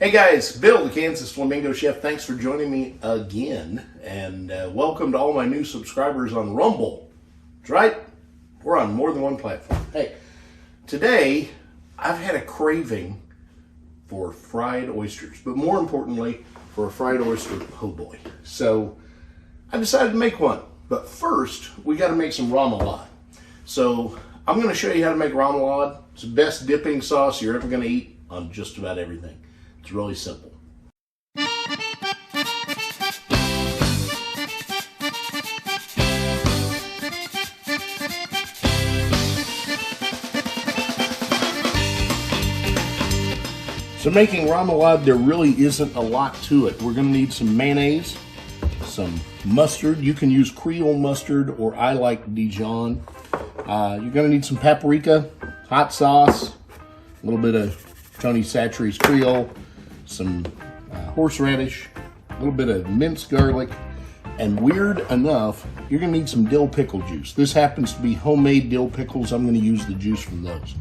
Hey guys, Bill, the Kansas Flamingo Chef. Thanks for joining me again, and welcome to all my new subscribers on Rumble. That's right, we're on more than one platform. Hey, today I've had a craving for fried oysters, but more importantly, for a fried oyster po' boy. So I decided to make one, but first we got to make some remoulade. So I'm going to show you how to make remoulade. It's the best dipping sauce you're ever going to eat on just about everything. It's really simple. So making remoulade, there really isn't a lot to it. We're going to need some mayonnaise, some mustard. You can use Creole mustard, or I like Dijon. You're going to need some paprika, hot sauce, a little bit of Tony Chachere's Creole, some horseradish, a little bit of minced garlic, and weird enough, you're going to need some dill pickle juice. This happens to be homemade dill pickles. I'm going to use the juice from those.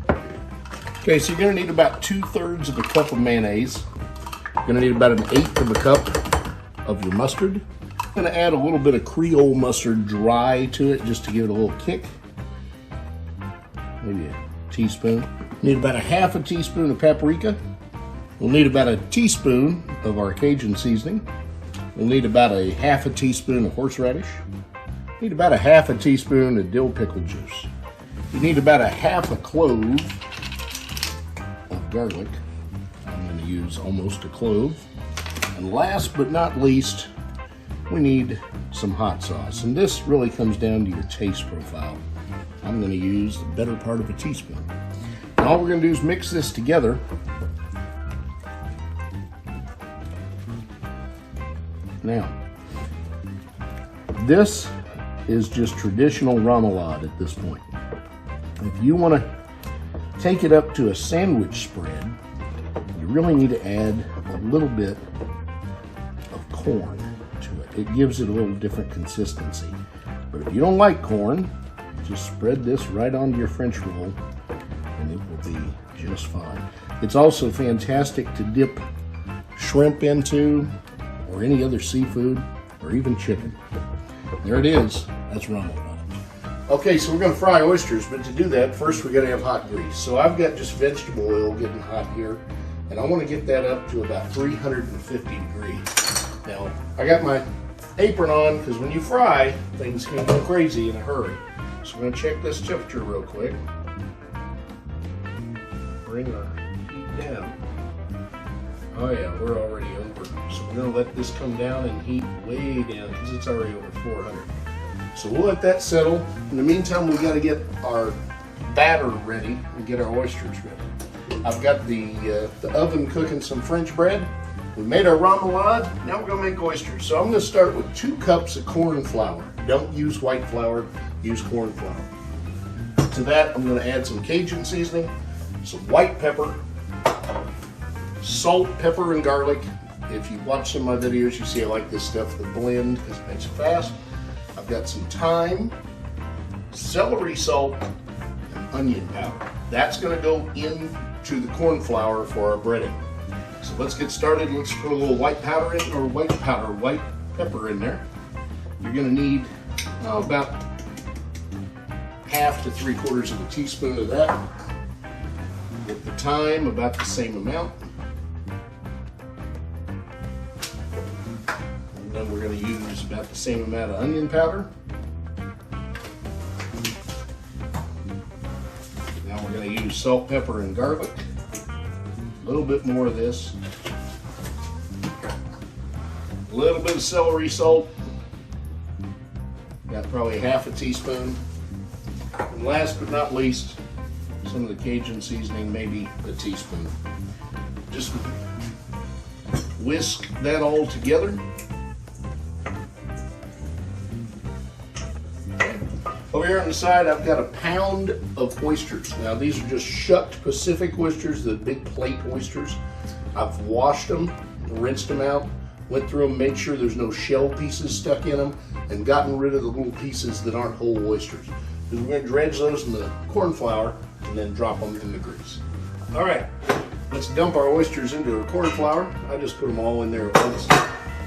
Okay, so you're going to need about 2/3 of a cup of mayonnaise. You're going to need about 1/8 of a cup of your mustard. I'm going to add a little bit of Creole mustard dry to it just to give it a little kick. Maybe a teaspoon. Need about 1/2 teaspoon of paprika. We'll need about 1 teaspoon of our Cajun seasoning. We'll need about 1/2 teaspoon of horseradish. Need about 1/2 teaspoon of dill pickle juice. You need about 1/2 clove of garlic. I'm going to use almost a clove. And last but not least, we need some hot sauce. And this really comes down to your taste profile. I'm going to use the better part of a teaspoon. And all we're going to do is mix this together. Now, this is just traditional remoulade at this point. If you want to take it up to a sandwich spread, you really need to add a little bit of corn to it. It gives it a little different consistency. But if you don't like corn, just spread this right onto your French roll and it will be just fine. It's also fantastic to dip shrimp into, or any other seafood, or even chicken. There it is. That's remoulade. Okay, so we're going to fry oysters, but to do that, first we're going to have hot grease. So I've got just vegetable oil getting hot here, and I want to get that up to about 350 degrees. Now, I got my apron on, because when you fry, things can go crazy in a hurry. So we're going to check this temperature real quick. Bring our heat down. Oh yeah, we're already over. So we're going to let this come down and heat way down because it's already over 400. So we'll let that settle. In the meantime, we got to get our batter ready and get our oysters ready. I've got the oven cooking some French bread. We made our remoulade. Now we're going to make oysters. So I'm going to start with 2 cups of corn flour. Don't use white flour, use corn flour. To that, I'm going to add some Cajun seasoning, some white pepper, salt, pepper, and garlic. If you watch some of my videos, you see I like this stuff to blend because it makes it fast. I've got some thyme, celery salt, and onion powder. That's going to go into the corn flour for our breading. So let's get started. Let's put a little white pepper in there. You're going to need about 1/2 to 3/4 of a teaspoon of that. With the thyme, about the same amount. And then we're going to use about the same amount of onion powder. Now we're going to use salt, pepper, and garlic. A little bit more of this. A little bit of celery salt. Got probably 1/2 teaspoon. And last but not least, some of the Cajun seasoning, maybe a teaspoon. Just whisk that all together. Over here on the side, I've got 1 pound of oysters. Now these are just shucked Pacific oysters, the big plate oysters. I've washed them, rinsed them out, went through them, made sure there's no shell pieces stuck in them, and gotten rid of the little pieces that aren't whole oysters. Because we're going to dredge those in the corn flour and then drop them in the grease. All right, Let's dump our oysters into a corn flour. I just put them all in there at once.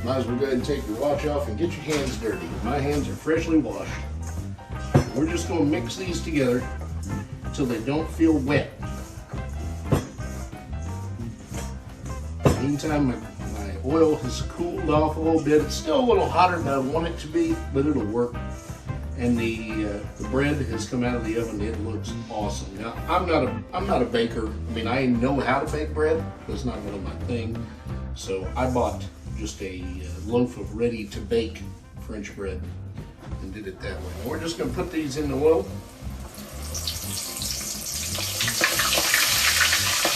Might as well go ahead and take your watch off and get your hands dirty. My hands are freshly washed. We're just going to mix these together until they don't feel wet. Meantime, my oil has cooled off a little bit. It's still a little hotter than I want it to be, but it'll work. And the bread has come out of the oven. It looks awesome. Now, I'm not a baker. I mean, I know how to bake bread. That's not really my thing. So I bought just a loaf of ready-to-bake French bread and did it that way. Now we're just going to put these in the oil.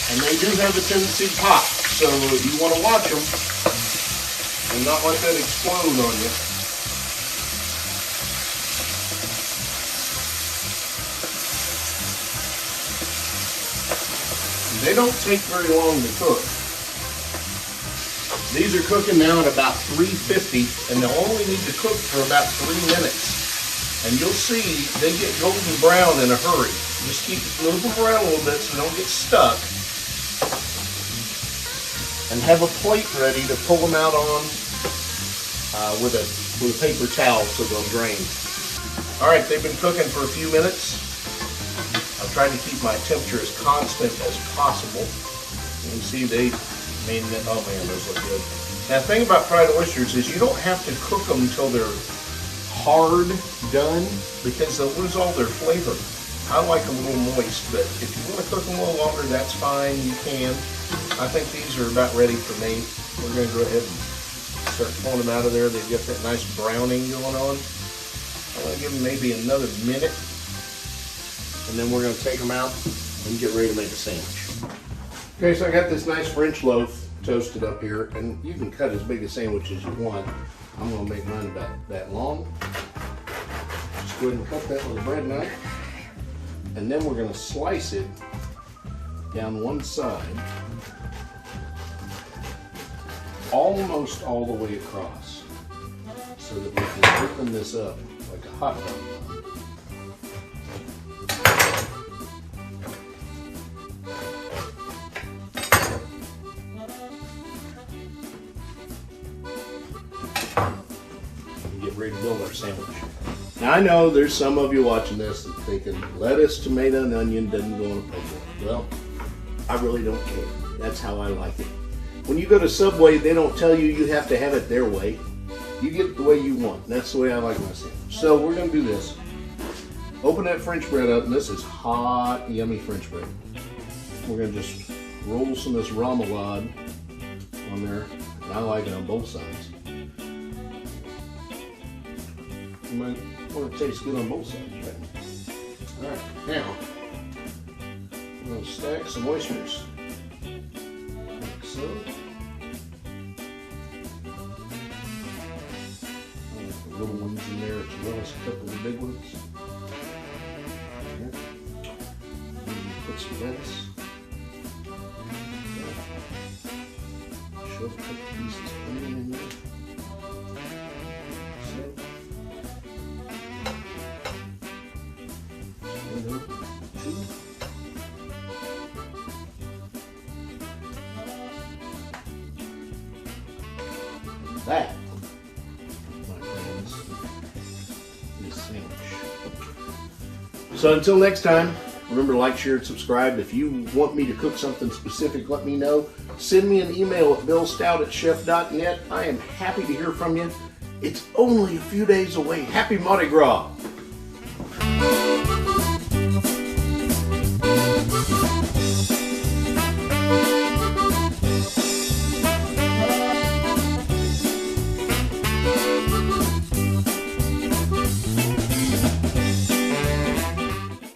And they do have a tendency to pop. So you want to watch them and not let that explode on you. They don't take very long to cook. These are cooking now at about 350, and they'll only need to cook for about 3 minutes. And you'll see they get golden brown in a hurry. Just move them around a little bit so they don't get stuck. And have a plate ready to pull them out on with a paper towel so they'll drain. All right, they've been cooking for a few minutes. I've tried to keep my temperature as constant as possible. You can see oh man, those look good. Now the thing about fried oysters is you don't have to cook them until they're hard done because they'll lose all their flavor. I like them a little moist, but if you want to cook them a little longer, that's fine, you can. I think these are about ready for me. We're going to go ahead and start pulling them out of there. They've got that nice browning going on. I'm going to give them maybe another minute. And then we're going to take them out and get ready to make a sandwich. Okay, so I got this nice French loaf toasted up here, and you can cut as big a sandwich as you want. I'm going to make mine about that long. Just go ahead and cut that with a bread knife. And then we're going to slice it down one side, almost all the way across, so that we can open this up like a hot dog. Ready to build our sandwich. Now I know there's some of you watching this and thinking lettuce, tomato, and onion doesn't go on a po' boy. Well, I really don't care. That's how I like it. When you go to Subway, they don't tell you have to have it their way. You get it the way you want. And that's the way I like my sandwich. So we're going to do this. Open that French bread up, and this is hot, yummy French bread. We're going to just roll some of this remoulade on there, and I like it on both sides. You might want to taste good on both sides, right? All right, now I'm going to stack some oysters, like so. I'll put the little ones in there as well as a couple of the big ones. Put some lettuce. Shove a couple pieces of onion in there. That, my friends, is sandwich. So until next time, remember to like, share, and subscribe. If you want me to cook something specific, let me know. Send me an email at billstout@chef.net. I am happy to hear from you. It's only a few days away. Happy Mardi Gras.